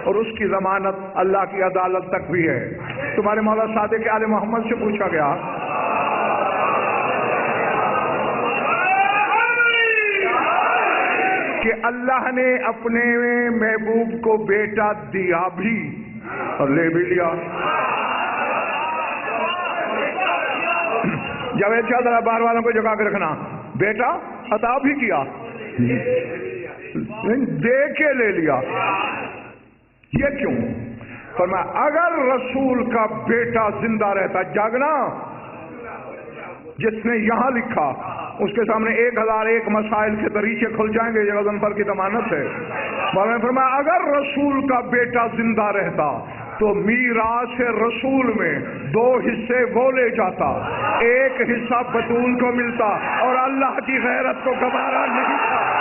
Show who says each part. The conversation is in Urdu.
Speaker 1: اور اس کی ضمانت اللہ کی عدالت تک بھی ہے۔ تمہارے مولا صادق آل محمد سے پوچھا گیا کہ اللہ نے اپنے محبوب کو بیٹا دیا بھی اور لے بھی لیا۔ جاوید شاہ ذرا باہر والوں کو جگا کے رکھنا، بیٹا عطا بھی کیا، دے کے لے لیا۔ یہ کیوں؟ فرمایا اگر رسول کا بیٹا زندہ رہتا، جاگنا جس نے یہاں لکھا اس کے سامنے 1001 مسائل کے دریچے کھل جائیں گے، یہ غضنفر کی ضمانت ہے۔ مولانا نے فرمایا اگر رسول کا بیٹا زندہ رہتا تو میراث رسول میں 2 حصے وہ لے جاتا، 1 حصہ بطول کو ملتا اور اللہ کی غیرت کو گوارا نہیں تھا۔